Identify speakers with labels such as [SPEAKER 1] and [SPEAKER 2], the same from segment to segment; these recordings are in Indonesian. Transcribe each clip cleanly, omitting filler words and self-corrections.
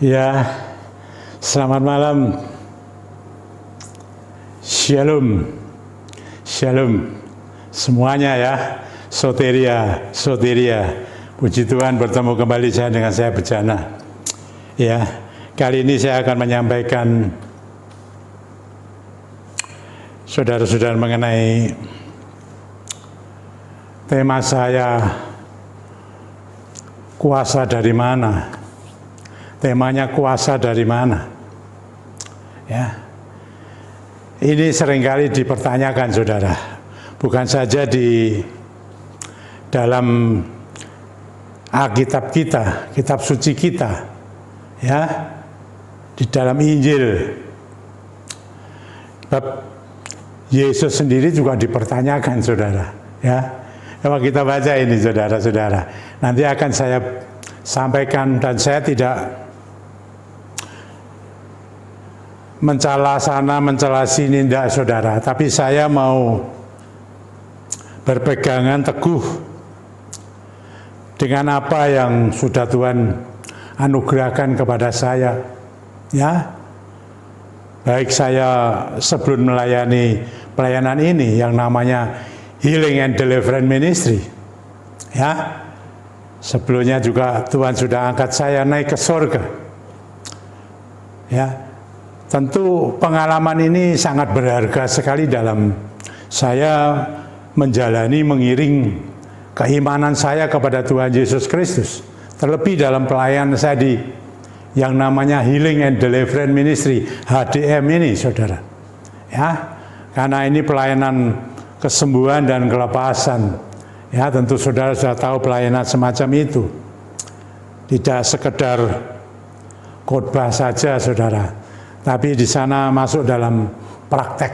[SPEAKER 1] Ya, selamat malam. Shalom, shalom semuanya ya. Soteria, soteria. Puji Tuhan bertemu kembali dengan saya Bejana. Ya, kali ini saya akan menyampaikan saudara-saudara mengenai tema saya, kuasa dari mana? Temanya kuasa dari mana? Ya, ini seringkali dipertanyakan, saudara. Bukan saja di dalam Alkitab kita, kitab suci kita, ya, di dalam Injil. Bab Yesus sendiri juga dipertanyakan, saudara. Ya, kalau kita baca ini, saudara-saudara, nanti akan saya sampaikan, dan saya tidak mencela sana, mencela sini, tidak, saudara. Tapi saya mau berpegangan teguh dengan apa yang sudah Tuhan anugerahkan kepada saya. Ya, baik saya sebelum melayani pelayanan ini yang namanya Healing and Deliverance Ministry. Ya, sebelumnya juga Tuhan sudah angkat saya naik ke surga. Ya, tentu pengalaman ini sangat berharga sekali dalam saya menjalani, mengiring keimanan saya kepada Tuhan Yesus Kristus. Terlebih dalam pelayanan saya di yang namanya Healing and Deliverance Ministry, HDM ini, saudara. Ya, karena ini pelayanan kesembuhan dan kelepasan. Ya, tentu saudara sudah tahu pelayanan semacam itu. Tidak sekedar khotbah saja, saudara. Tapi di sana masuk dalam praktek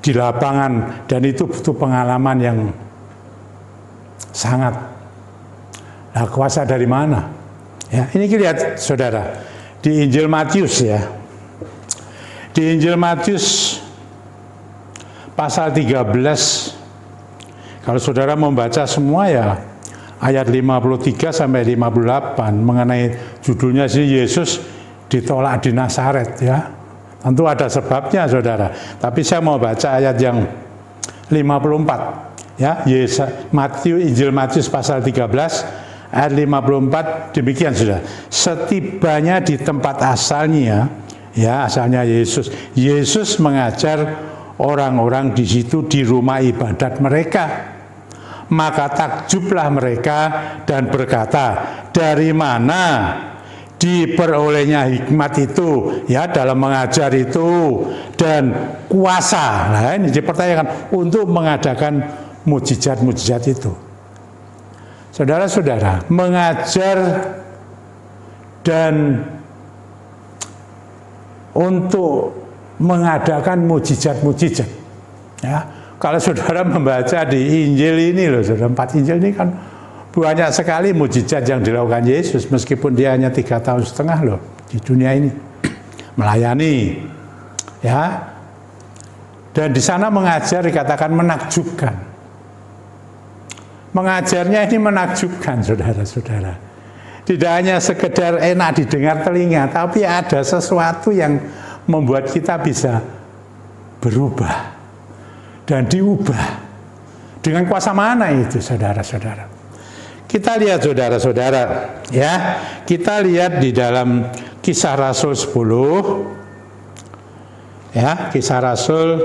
[SPEAKER 1] di lapangan, dan itu butuh pengalaman yang sangat. Nah, kuasa dari mana? Ya, ini lihat, saudara, di Injil Matius, ya. Di Injil Matius pasal 13, kalau saudara membaca semua, ya, ayat 53 sampai 58 mengenai judulnya sih Yesus ditolak di Nazaret, ya. Tentu ada sebabnya, saudara. Tapi saya mau baca ayat yang 54, ya. Injil Matius pasal 13 ayat 54 demikian, saudara. Setibanya di tempat asalnya, ya, asalnya Yesus mengajar orang-orang di situ di rumah ibadat mereka. Maka takjublah mereka dan berkata, dari mana diperolehnya hikmat itu, ya, dalam mengajar itu, dan kuasa. Nah, ini dipertanyakan untuk mengadakan mujizat-mujizat itu. Saudara-saudara, mengajar dan untuk mengadakan mujizat-mujizat, ya. Kalau saudara membaca di Injil ini loh, saudara, 4 Injil ini kan banyak sekali mujizat yang dilakukan Yesus, meskipun dia hanya 3,5 tahun loh di dunia ini melayani, ya. Dan di sana mengajar dikatakan menakjubkan. Mengajarnya ini menakjubkan, saudara-saudara. Tidak hanya sekedar enak didengar telinga, tapi ada sesuatu yang membuat kita bisa berubah dan diubah. Dengan kuasa mana itu, saudara-saudara? Kita lihat, saudara-saudara, ya. Kita lihat di dalam Kisah Rasul 10, ya, Kisah Rasul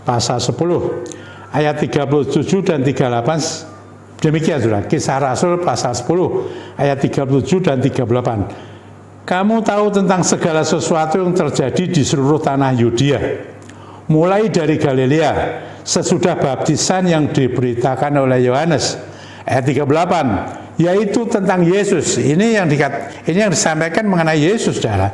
[SPEAKER 1] pasal 10 ayat 37 dan 38. Demikian, saudara. Kisah Rasul pasal 10 ayat 37 dan 38. Kamu tahu tentang segala sesuatu yang terjadi di seluruh tanah Yudea, mulai dari Galilea sesudah baptisan yang diberitakan oleh Yohanes. Ayat 38, yaitu tentang Yesus. Ini yang disampaikan mengenai Yesus, saudara.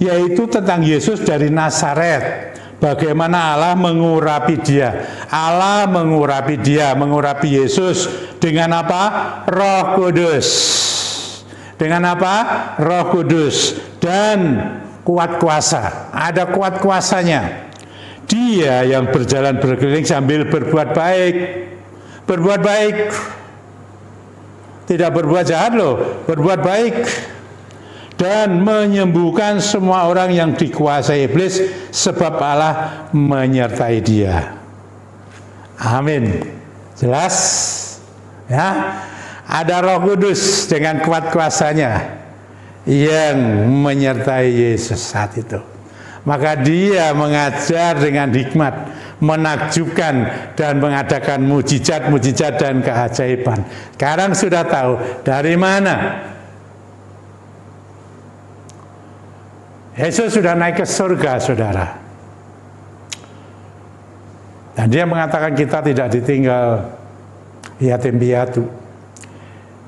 [SPEAKER 1] Yaitu tentang Yesus dari Nazaret. Bagaimana Allah mengurapi dia. Allah mengurapi dia, mengurapi Yesus dengan apa? Roh Kudus. Dengan apa? Roh Kudus dan kuat kuasa. Ada kuat kuasanya. Dia yang berjalan berkeliling sambil berbuat baik. Berbuat baik, tidak berbuat jahat loh, berbuat baik. dan menyembuhkan semua orang yang dikuasai iblis, sebab Allah menyertai dia. Amin. Jelas? Ya, ada Roh Kudus dengan kuat kuasanya yang menyertai Yesus saat itu. Maka dia mengajar dengan hikmat, menakjubkan dan mengadakan mujizat-mujizat dan keajaiban. Sekarang sudah tahu dari mana Yesus sudah naik ke surga, saudara. Dan dia mengatakan kita tidak ditinggal yatim piatu.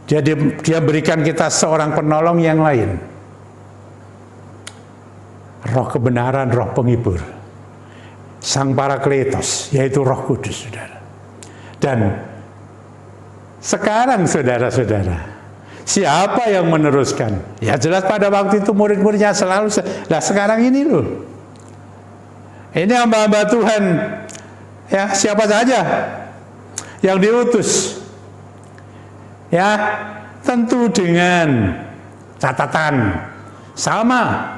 [SPEAKER 1] Dia berikan kita seorang penolong yang lain. Roh kebenaran, roh penghibur. Sang Parakletos, yaitu Roh Kudus, saudara. Dan sekarang, saudara-saudara, siapa yang meneruskan? Ya jelas pada waktu itu murid-muridnya selalu, nah sekarang ini loh. Ini hamba-hamba Tuhan, ya siapa saja yang diutus, ya tentu dengan catatan sama,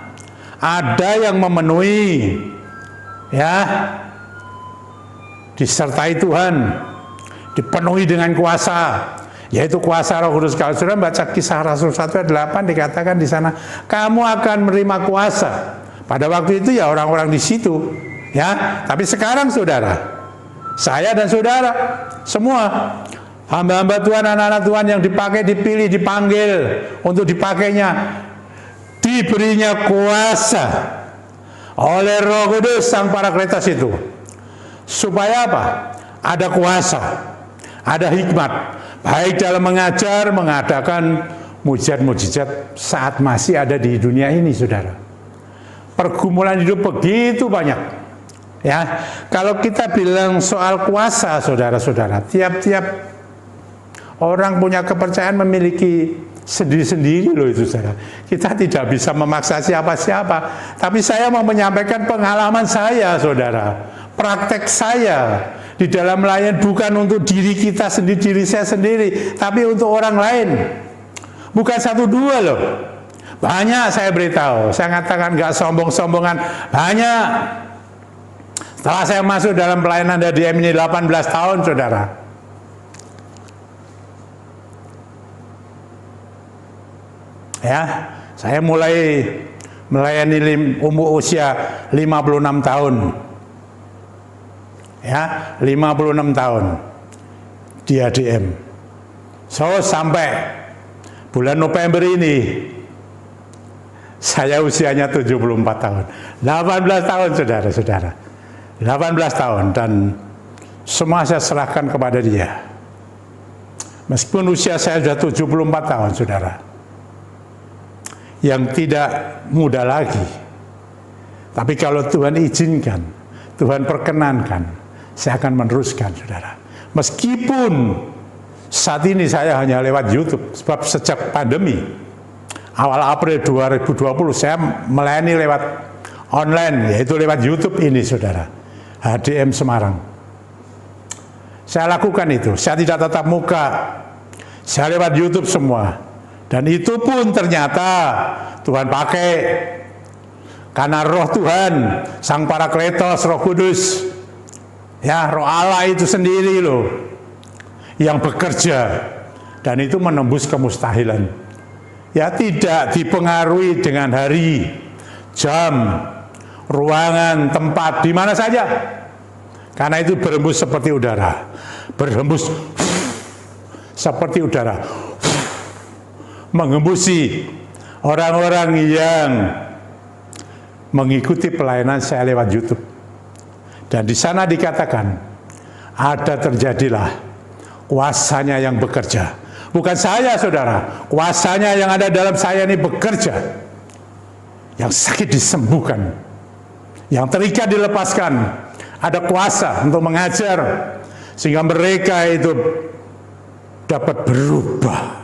[SPEAKER 1] ada yang memenuhi, ya disertai Tuhan, dipenuhi dengan kuasa, yaitu kuasa Roh Kudus. Kalau saudara baca Kisah Rasul 1 ayat 8 dikatakan di sana, kamu akan menerima kuasa. Pada waktu itu ya orang-orang di situ, ya. Tapi sekarang saudara, saya dan saudara semua hamba-hamba Tuhan, anak-anak Tuhan yang dipakai, dipilih, dipanggil untuk dipakainya, diberinya kuasa oleh Roh Kudus Sang Parakletos itu. Supaya apa? Ada kuasa, ada hikmat, baik dalam mengajar, mengadakan mujizat-mujizat saat masih ada di dunia ini, saudara. Pergumulan hidup begitu banyak. Ya, kalau kita bilang soal kuasa, saudara-saudara, tiap-tiap orang punya kepercayaan memiliki sendiri-sendiri loh itu, saudara. Kita tidak bisa memaksa siapa-siapa, tapi saya mau menyampaikan pengalaman saya, saudara, praktek saya di dalam melayani, bukan untuk diri kita sendiri, diri saya sendiri, tapi untuk orang lain. Bukan satu dua loh, banyak saya beritahu. Saya katakan nggak sombong-sombongan, banyak. Setelah saya masuk dalam pelayanan DDM ini 18 tahun, saudara, ya, saya mulai melayani umur usia 56 tahun. Ya, 56 tahun di ADM. So, sampai bulan November ini saya usianya 74 tahun. 18 tahun, saudara-saudara. 18 tahun, dan semua saya serahkan kepada dia. Meskipun usia saya sudah 74 tahun, saudara, yang tidak muda lagi. Tapi kalau Tuhan izinkan, Tuhan perkenankan, saya akan meneruskan, saudara. Meskipun saat ini saya hanya lewat YouTube, sebab sejak pandemi, awal April 2020, saya melayani lewat online, yaitu lewat YouTube ini, saudara. HDM Semarang. Saya lakukan itu, saya tidak tatap muka, saya lewat YouTube semua. Dan itu pun ternyata Tuhan pakai, karena Roh Tuhan, Sang Parakletos, Roh Kudus, ya, Roh Allah itu sendiri loh yang bekerja, dan itu menembus kemustahilan. Ya, tidak dipengaruhi dengan hari, jam, ruangan, tempat, di mana saja. Karena itu berhembus seperti udara, berhembus seperti udara, mengembusi orang-orang yang mengikuti pelayanan saya lewat YouTube. Dan di sana dikatakan, ada terjadilah kuasanya yang bekerja. Bukan saya, saudara, kuasanya yang ada dalam saya ini bekerja. Yang sakit disembuhkan, yang terikat dilepaskan. Ada kuasa untuk mengajar, sehingga mereka itu dapat berubah.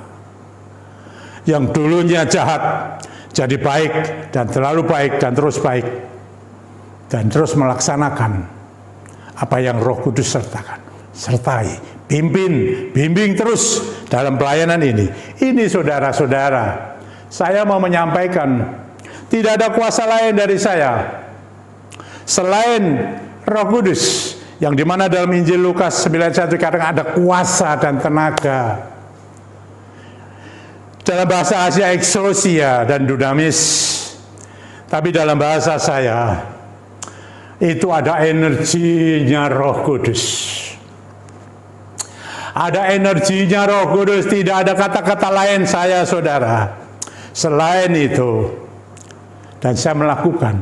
[SPEAKER 1] Yang dulunya jahat jadi baik, dan terlalu baik, dan terus baik, dan terus melaksanakan apa yang Roh Kudus sertai, bimbing terus dalam pelayanan ini. Ini, saudara-saudara, Saya mau menyampaikan, tidak ada kuasa lain dari saya selain Roh Kudus, yang dimana dalam Injil Lukas 9:1 dikatakan ada kuasa dan tenaga. Dalam bahasa Asia exousia dan dunamis, tapi dalam bahasa saya itu ada energinya Roh Kudus. Ada energinya Roh Kudus, tidak ada kata-kata lain saya, saudara, selain itu. Dan saya melakukan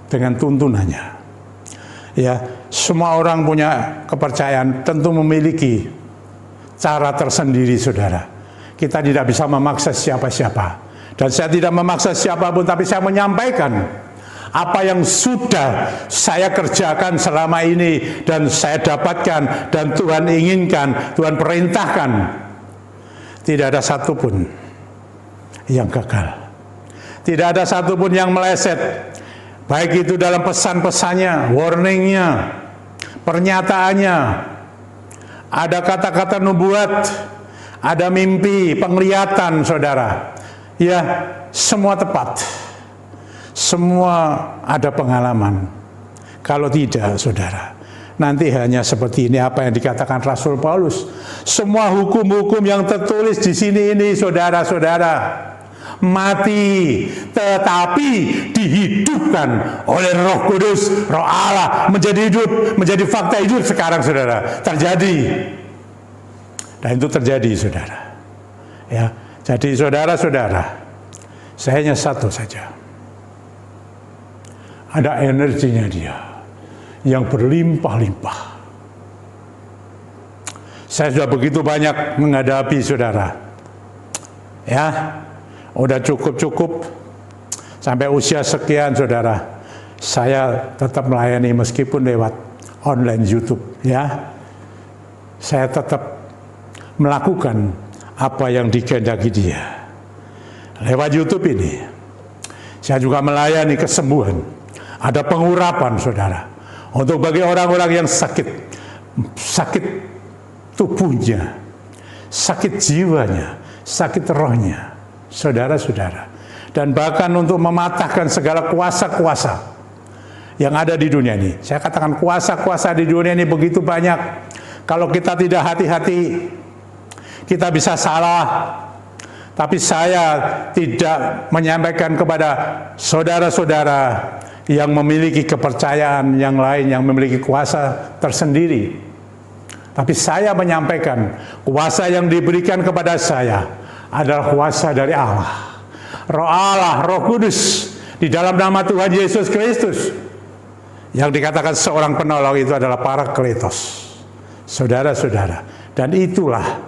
[SPEAKER 1] dengan tuntunannya. Ya, semua orang punya kepercayaan, tentu memiliki cara tersendiri, saudara. Kita tidak bisa memaksa siapa-siapa. Dan saya tidak memaksa siapapun, tapi saya menyampaikan apa yang sudah saya kerjakan selama ini, dan saya dapatkan, dan Tuhan inginkan, Tuhan perintahkan. Tidak ada satupun yang gagal. Tidak ada satupun yang meleset. Baik itu dalam pesan-pesannya, warningnya, pernyataannya. Ada kata-kata nubuat, ada mimpi, penglihatan, saudara. Ya, semua tepat. Semua ada pengalaman. Kalau tidak, saudara, nanti hanya seperti ini apa yang dikatakan Rasul Paulus. Semua hukum-hukum yang tertulis di sini ini, saudara-saudara, mati, tetapi dihidupkan oleh Roh Kudus, Roh Allah, menjadi hidup, menjadi fakta hidup sekarang, saudara. Terjadi. Dan itu terjadi, saudara. Ya, jadi saudara-saudara, saya hanya satu saja. Ada energinya dia yang berlimpah-limpah. Saya sudah begitu banyak menghadapi, saudara. Ya, udah cukup sampai usia sekian, saudara. Saya tetap melayani meskipun lewat online YouTube. Ya, saya tetap melakukan apa yang dikehendaki dia. Lewat YouTube ini, saya juga melayani kesembuhan. Ada pengurapan, saudara, untuk bagi orang-orang yang sakit tubuhnya, sakit jiwanya, sakit rohnya, saudara-saudara. Dan bahkan untuk mematahkan segala kuasa-kuasa yang ada di dunia ini. Saya katakan kuasa-kuasa di dunia ini begitu banyak. Kalau kita tidak hati-hati, kita bisa salah. Tapi saya tidak menyampaikan kepada saudara-saudara yang memiliki kepercayaan yang lain, yang memiliki kuasa tersendiri. Tapi saya menyampaikan kuasa yang diberikan kepada saya adalah kuasa dari Allah. Roh Allah, Roh Kudus, di dalam nama Tuhan Yesus Kristus. Yang dikatakan seorang penolong itu adalah Parakletos. Saudara-saudara, dan itulah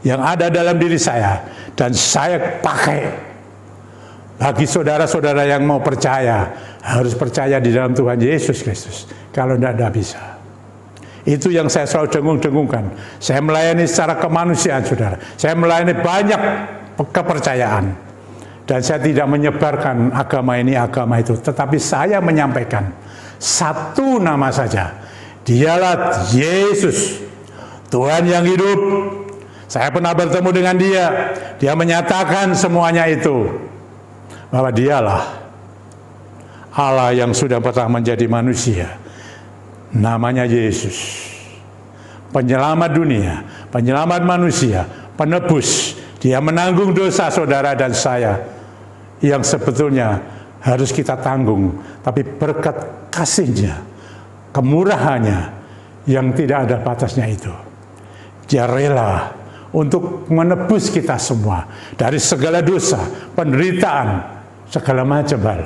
[SPEAKER 1] yang ada dalam diri saya, dan saya pakai. Bagi saudara-saudara yang mau percaya, harus percaya di dalam Tuhan Yesus Kristus. Kalau tidak bisa. Itu yang saya selalu dengung-dengungkan. Saya melayani secara kemanusiaan, saudara. Saya melayani banyak kepercayaan. Dan saya tidak menyebarkan agama ini, agama itu. Tetapi saya menyampaikan satu nama saja. Dialah Yesus, Tuhan yang hidup. Saya pernah bertemu dengan dia. Dia menyatakan semuanya itu. Bahwa dialah Allah yang sudah pernah menjadi manusia. Namanya Yesus. Penyelamat dunia, penyelamat manusia, penebus. Dia menanggung dosa saudara dan saya. Yang sebetulnya harus kita tanggung. Tapi berkat kasih-Nya, kemurahannya yang tidak ada batasnya itu. Dia rela untuk menebus kita semua dari segala dosa, penderitaan, segala macam hal.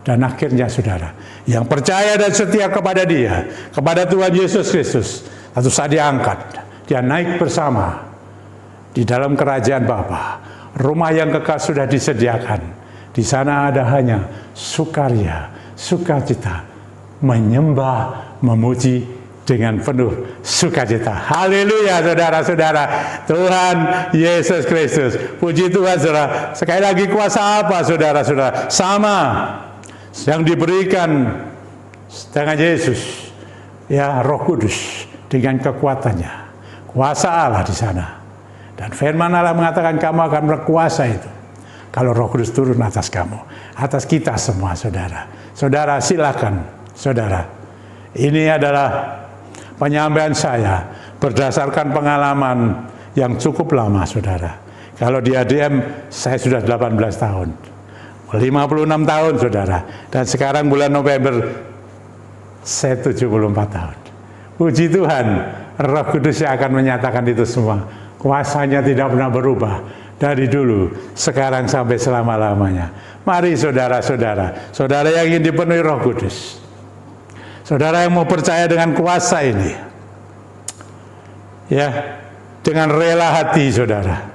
[SPEAKER 1] Dan akhirnya, saudara, yang percaya dan setia kepada Dia, kepada Tuhan Yesus Kristus, satu saat diangkat, dia naik bersama di dalam kerajaan Bapa. Rumah yang kekal sudah disediakan. Di sana ada hanya sukaria, sukacita, menyembah, memuji dengan penuh sukacita. Haleluya, saudara-saudara. Tuhan Yesus Kristus. Puji Tuhan, saudara. Sekali lagi, kuasa apa, saudara-saudara? Sama yang diberikan dengan Yesus. Ya, Roh Kudus dengan kekuatannya. Kuasa Allah di sana. Dan firman Allah mengatakan kamu akan berkuasa itu. kalau Roh Kudus turun atas kamu, atas kita semua, saudara. Saudara, silakan, saudara. Ini adalah penyampaian saya berdasarkan pengalaman yang cukup lama, saudara. Kalau di ADM saya sudah 18 tahun, 56 tahun, saudara. Dan sekarang bulan November saya 74 tahun. Puji Tuhan, Roh Kudus yang akan menyatakan itu semua. Kuasanya tidak pernah berubah dari dulu, sekarang sampai selama-lamanya. Mari saudara-saudara, saudara yang ingin dipenuhi Roh Kudus, saudara yang mau percaya dengan kuasa ini, ya, dengan rela hati, saudara.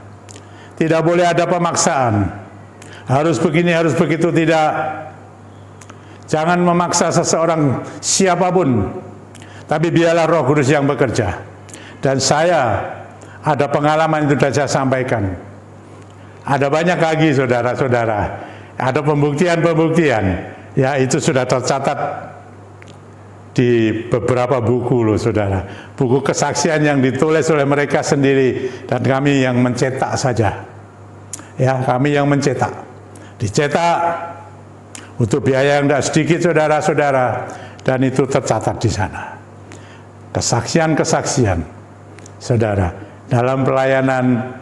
[SPEAKER 1] Tidak boleh ada pemaksaan. Harus begini, harus begitu, tidak. Jangan memaksa seseorang siapapun, tapi biarlah Roh Kudus yang bekerja. Dan saya ada pengalaman itu sudah saya sampaikan. Ada banyak lagi, saudara-saudara. Ada pembuktian-pembuktian. Ya, itu sudah tercatat di beberapa buku loh, saudara. Buku kesaksian yang ditulis oleh mereka sendiri, dan kami yang mencetak saja. Ya, kami yang mencetak. Dicetak untuk biaya yang tidak sedikit, saudara-saudara, dan itu tercatat di sana. Kesaksian-kesaksian, saudara, dalam pelayanan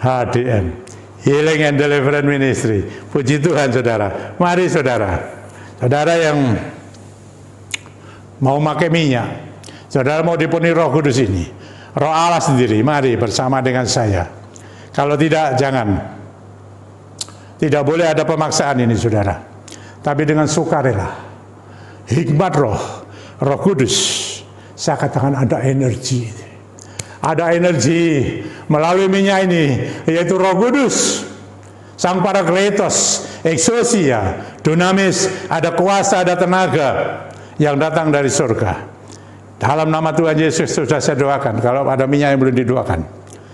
[SPEAKER 1] HDM, Healing and Deliverance Ministry. Puji Tuhan, saudara. Mari, saudara. Saudara yang mau pakai minyak, saudara mau dipenuhi Roh Kudus ini, Roh Allah sendiri, mari bersama dengan saya. Kalau tidak, jangan. Tidak boleh ada pemaksaan ini, saudara. Tapi dengan sukarela, hikmat Roh Kudus, saya katakan ada energi. Ada energi melalui minyak ini, yaitu Roh Kudus, Sang Parakletos, Exousia, Dunamis, ada kuasa, ada tenaga yang datang dari surga. Dalam nama Tuhan Yesus sudah saya doakan. Kalau ada minyak yang belum didoakan,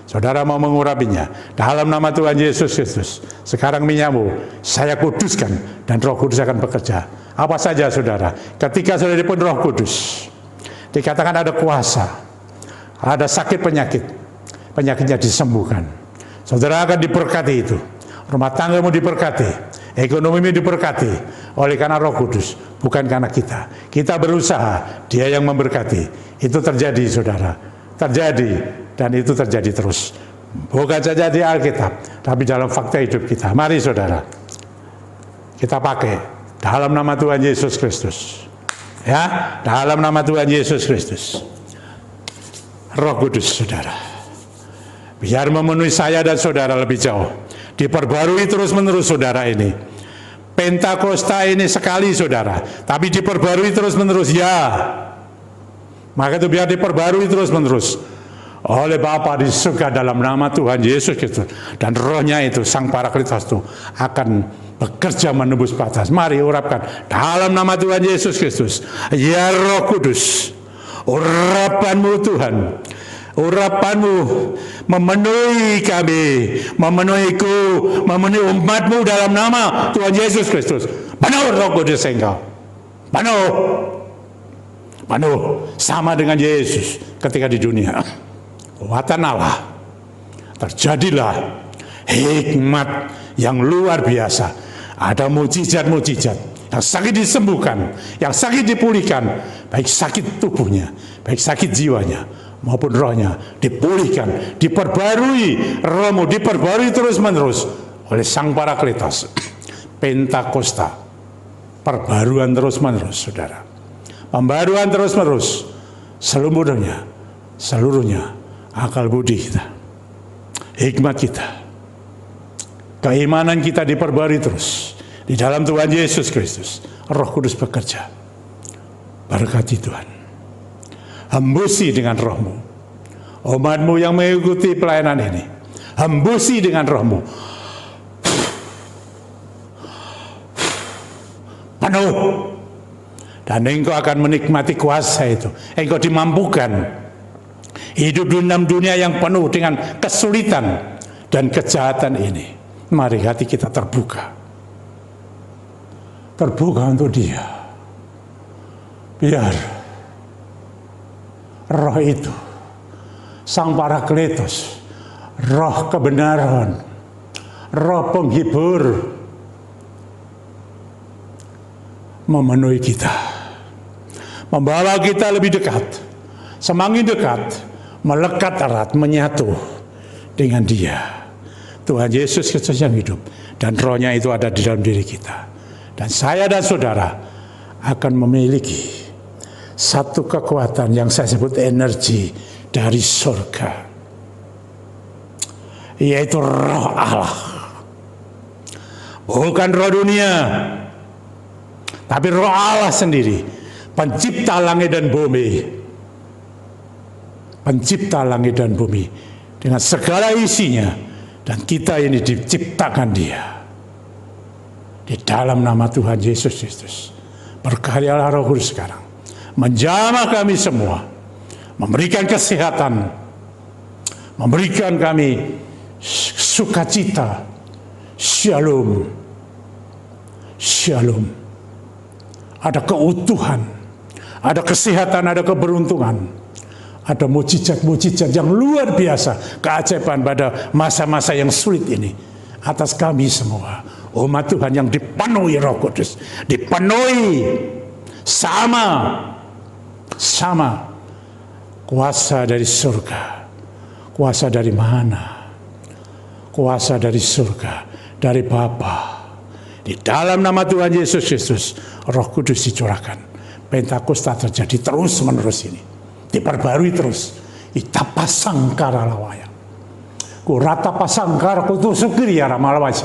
[SPEAKER 1] saudara mau mengurapinya. Dalam nama Tuhan Yesus Kristus, sekarang minyakmu saya kuduskan dan Roh Kudus akan bekerja. Apa saja, saudara, ketika sudah dipenuhi Roh Kudus, dikatakan ada kuasa, ada sakit penyakit, penyakitnya disembuhkan. Saudara akan diberkati itu. Rumah tanggamu diberkati, ekonomimu diberkati oleh karena Roh Kudus, bukan karena kita. Kita berusaha, Dia yang memberkati. Itu terjadi, saudara. Terjadi, dan itu terjadi terus. Bukan saja di Alkitab, tapi dalam fakta hidup kita. Mari, saudara, kita pakai dalam nama Tuhan Yesus Kristus. Ya, dalam nama Tuhan Yesus Kristus. Roh Kudus, saudara, biar memenuhi saya dan saudara lebih jauh. Diperbarui terus-menerus, saudara ini. Pentakosta ini sekali, saudara, tapi diperbarui terus-menerus, ya. Maka itu biar diperbarui terus-menerus oleh Bapa di surga dalam nama Tuhan Yesus Kristus. Dan Rohnya itu, Sang Parakletos itu, akan bekerja menembus batas. Mari urapkan dalam nama Tuhan Yesus Kristus. Ya Roh Kudus, urapanmu Tuhan, urapanmu memenuhi kami, memenuhiku, memenuhi umatmu dalam nama Tuhan Yesus Kristus. Penuh Roh Kudus engkau, penuh sama dengan Yesus ketika di dunia. Kuatan Allah, terjadilah hikmat yang luar biasa. Ada mujizat-mujizat, yang sakit disembuhkan, yang sakit dipulihkan, baik sakit tubuhnya, baik sakit jiwanya, maupun rohnya dipulihkan, diperbarui. Rohmu diperbarui terus-menerus oleh Sang Parakletos. Pentakosta, perbaruan terus-menerus, saudara. Pembaruan terus-menerus, seluruhnya, akal budi kita, hikmat kita, keimanan kita diperbarui terus di dalam Tuhan Yesus Kristus. Roh Kudus bekerja. Berkati Tuhan, hembusi dengan Rohmu umatmu yang mengikuti pelayanan ini. Hembusi dengan Rohmu penuh, dan engkau akan menikmati kuasa itu. Engkau dimampukan hidup di dalam dunia yang penuh dengan kesulitan dan kejahatan ini. Mari hati kita terbuka untuk Dia. Biar Roh itu, Sang Parakletos, Roh kebenaran, Roh penghibur memenuhi kita, membawa kita lebih dekat, semakin dekat, melekat erat, menyatu dengan Dia. Tuhan Yesus Kristus yang hidup, dan Roh-Nya itu ada di dalam diri kita. Dan saya dan saudara akan memiliki satu kekuatan yang saya sebut energi dari surga, yaitu Roh Allah. Bukan roh dunia, tapi Roh Allah sendiri, pencipta langit dan bumi. Pencipta langit dan bumi dengan segala isinya. Dan kita ini diciptakan Dia. Di dalam nama Tuhan Yesus Kristus, berkaryalah Roh Kudus sekarang, menjamah kami semua, memberikan kesehatan, memberikan kami sukacita, shalom, shalom. Ada keutuhan, ada kesehatan, ada keberuntungan. Ada mujizat-mujizat yang luar biasa, keajaiban pada masa-masa yang sulit ini atas kami semua. Umat Tuhan yang dipenuhi Roh Kudus, dipenuhi sama kuasa dari surga. Kuasa dari mana? Kuasa dari surga, dari Bapa. Di dalam nama Tuhan Yesus Kristus, Roh Kudus dicurahkan. Pentakosta terjadi terus menerus ini, diperbarui terus. Ita pasangkara lawaya, ku rata pasangkara ku tu sukiri ya ramalawasi.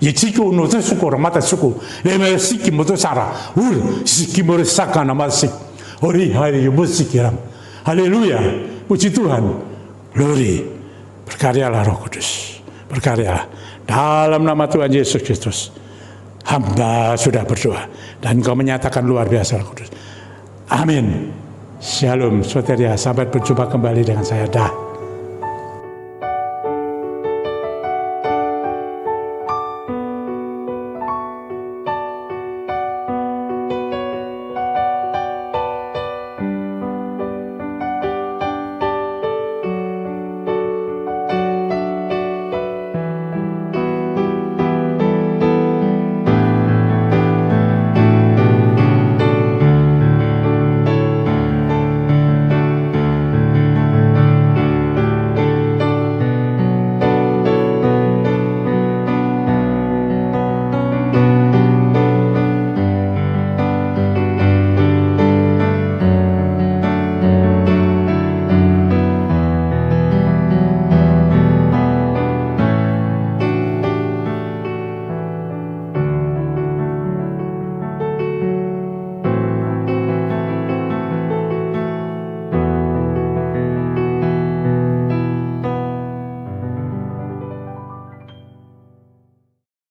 [SPEAKER 1] Yichiku no tu suku ramata suku, leme siki moto sara, siki more saka namasik. Ori hari musikiram. Haleluya, puji Tuhan. Glory, berkaryalah Roh Kudus, berkaryalah dalam nama Tuhan Yesus Kristus. Hamba sudah berdoa dan Engkau menyatakan luar biasa Roh Kudus. Amin. Shalom, saudara. Sampai berjumpa kembali dengan saya. Dah.